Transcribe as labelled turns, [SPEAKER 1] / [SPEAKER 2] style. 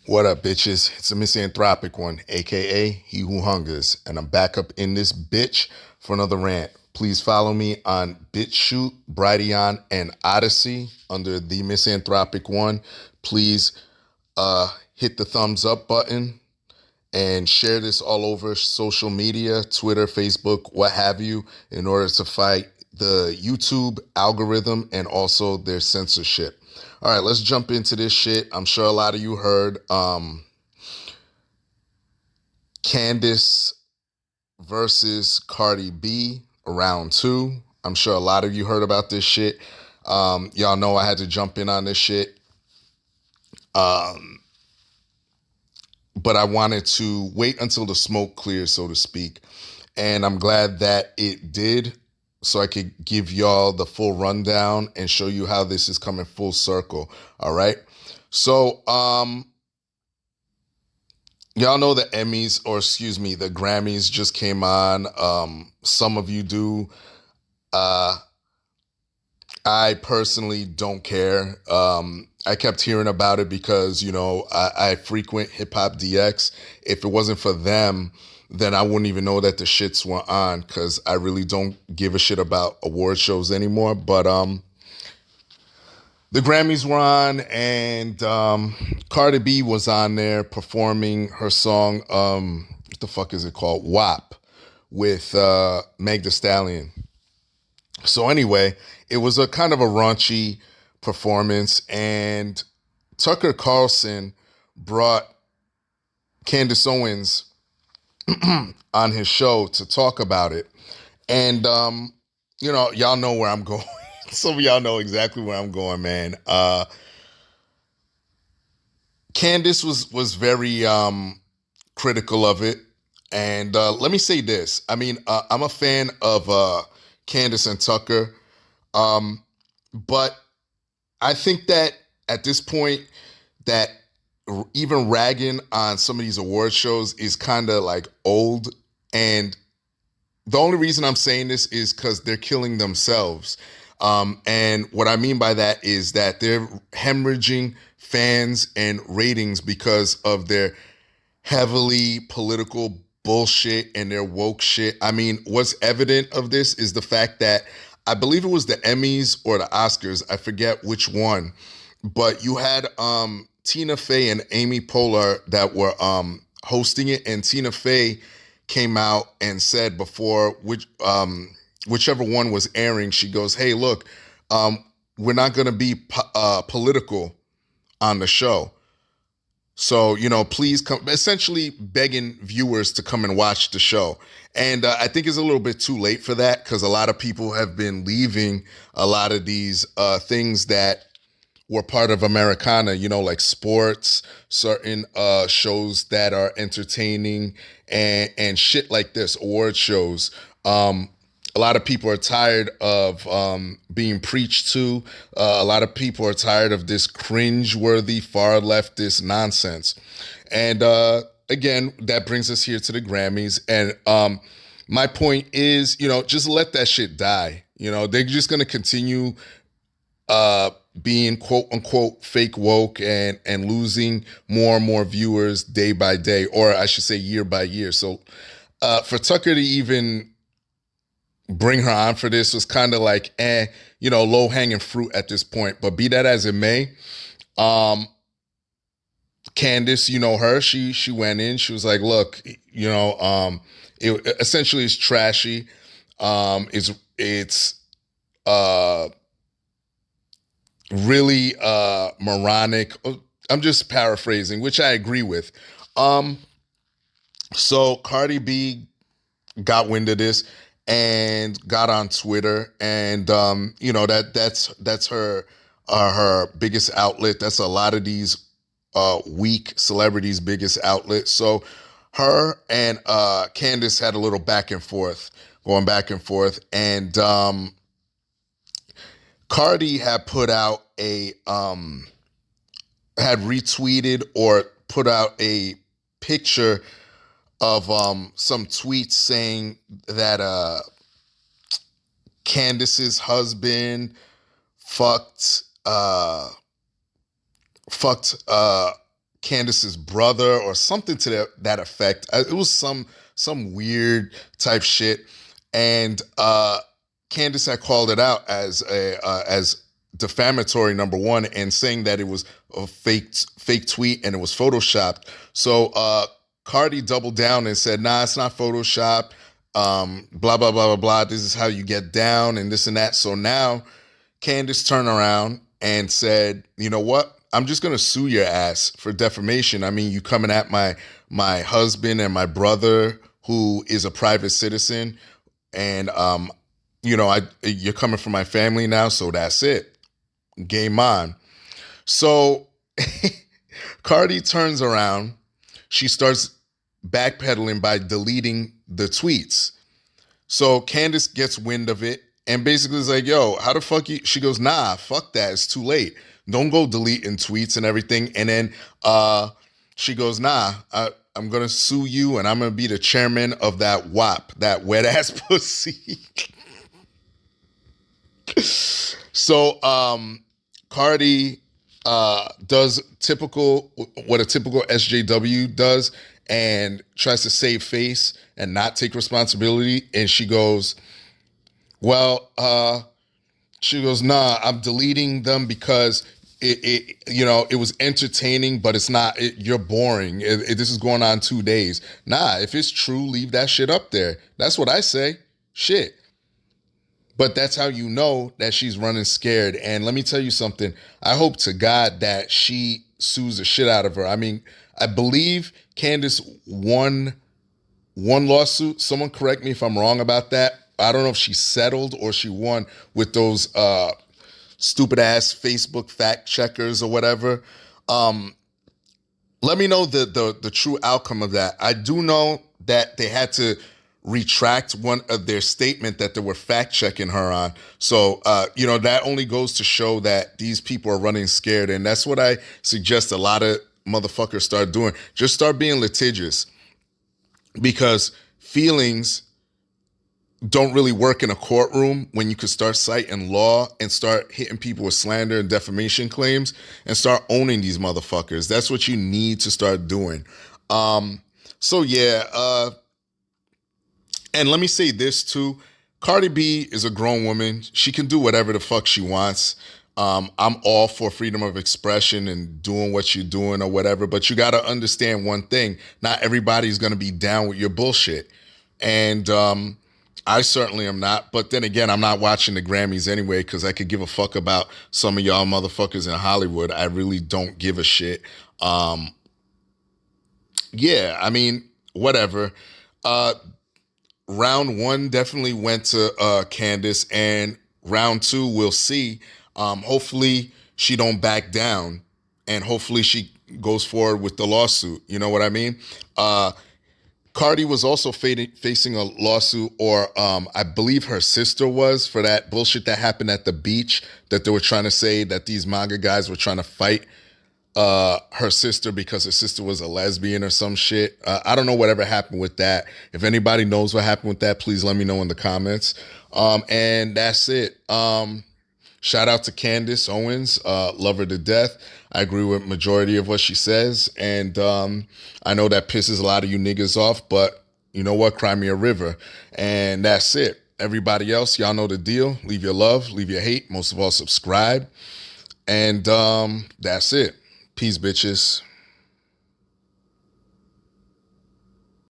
[SPEAKER 1] What up, bitches? It's a misanthropic one, aka He Who Hungers, and I'm back up in this bitch for another rant. Please follow me on BitChute, Brighteon, and Odyssey under the misanthropic one. Please hit the thumbs up button and share this all over social media, Twitter, Facebook, what have you, in order to fight the YouTube algorithm and also their censorship. All right, let's jump into this shit. I'm sure a lot of you heard Candace versus Cardi B round two. I'm sure a lot of you heard about this shit. Y'all know I had to jump in on this shit. But I wanted to wait until the smoke clears, so to speak. And I'm glad that it did, so I could give y'all the full rundown and show you how this is coming full circle. All right. So, y'all know the Emmys, or excuse me, the Grammys just came on. Some of you do. I personally don't care. I kept hearing about it because, I frequent Hip Hop DX. If it wasn't for them, then I wouldn't even know that the shits were on because I really don't give a shit about award shows anymore. But the Grammys were on, and Cardi B was on there performing her song, what the fuck is it called? WAP, with Meg Thee Stallion. So anyway, it was a kind of a raunchy performance, and Tucker Carlson brought Candace Owens on his show to talk about it. And y'all know where I'm going. Some of y'all know exactly where I'm going, man. Candace was very critical of it. And let me say this. I mean, I'm a fan of Candace and Tucker. But I think that at this point that even ragging on some of these award shows is kind of like old. And the only reason I'm saying this is because they're killing themselves. And what I mean by that is that they're hemorrhaging fans and ratings because of their heavily political bullshit and their woke shit. I mean, what's evident of this is the fact that I believe it was the Emmys or the Oscars, I forget which one, but you had Tina Fey and Amy Poehler that were hosting it, and Tina Fey came out and said before whichever one was airing, she goes, "Hey, look, we're not going to be political on the show. So, please come," essentially begging viewers to come and watch the show. And I think it's a little bit too late for that because a lot of people have been leaving a lot of these things that were part of Americana, like sports, certain shows that are entertaining and shit like this, award shows. A lot of people are tired of being preached to. A lot of people are tired of this cringe-worthy far leftist nonsense. And again, that brings us here to the Grammys. And my point is, just let that shit die. They're just going to continue being quote unquote fake woke and losing more and more viewers day by day, or I should say year by year. So for Tucker to even bring her on for this was kind of like, low hanging fruit at this point. But be that as it may, Candace, her, she went in, she was like, look, it essentially is trashy. It's really moronic. I'm just paraphrasing, which I agree with. So Cardi B got wind of this and got on Twitter, and that's her biggest outlet. That's a lot of these weak celebrities' biggest outlet. So her and Candace had a little going back and forth, and Cardi had put out had retweeted or put out a picture of some tweets saying that Candace's husband fucked Candace's brother or something to that effect. It was some weird type shit, and Candace had called it out as defamatory, number one, and saying that it was a fake tweet and it was photoshopped. So Cardi doubled down and said, "Nah, it's not Photoshop. Blah blah blah blah blah. This is how you get down and this and that." So now Candace turned around and said, "You know what? I'm just gonna sue your ass for defamation. I mean, you coming at my husband and my brother, who is a private citizen, and you're coming for my family now, so that's it. Game on." So Cardi turns around. She starts backpedaling by deleting the tweets. So Candace gets wind of it and basically is like, "Yo, how the fuck you?" She goes, "Nah, fuck that. It's too late. Don't go deleting tweets and everything." And then she goes, "Nah, I'm going to sue you and I'm going to be the chairman of that WAP, that wet ass pussy." So Cardi does what a typical SJW does and tries to save face and not take responsibility. And she goes, "Well, nah, I'm deleting them because it was entertaining, but it's not, you're boring. This is going on 2 days." Nah, if it's true, leave that shit up there. That's what I say. Shit. But that's how you know that she's running scared. And let me tell you something. I hope to God that she sues the shit out of her. I mean, I believe Candace won one lawsuit. Someone correct me if I'm wrong about that. I don't know if she settled or she won with those stupid ass Facebook fact checkers or whatever. Let me know the true outcome of that. I do know that they had to retract one of their statement that they were fact checking her on. So, that only goes to show that these people are running scared. And that's what I suggest a lot of motherfuckers start doing. Just start being litigious, because feelings don't really work in a courtroom when you could start citing law and start hitting people with slander and defamation claims and start owning these motherfuckers. That's what you need to start doing. And let me say this too. Cardi B is a grown woman. She can do whatever the fuck she wants. I'm all for freedom of expression and doing what you're doing or whatever, but you got to understand one thing. Not everybody's going to be down with your bullshit. And I certainly am not. But then again, I'm not watching the Grammys anyway, because I could give a fuck about some of y'all motherfuckers in Hollywood. I really don't give a shit. Whatever. Round one definitely went to Candace, and round two, we'll see. Hopefully she don't back down, and hopefully she goes forward with the lawsuit. You know what I mean? Cardi was also facing a lawsuit, or I believe her sister was, for that bullshit that happened at the beach, that they were trying to say that these MAGA guys were trying to fight her sister because her sister was a lesbian or some shit. I don't know whatever happened with that. If anybody knows what happened with that, please let me know in the comments. And that's it. Shout out to Candace Owens. Love her to death. I agree with majority of what she says. And I know that pisses a lot of you niggas off, but you know what? Cry me a river. And that's it. Everybody else, y'all know the deal. Leave your love, leave your hate. Most of all, subscribe. And that's it. Peace, bitches.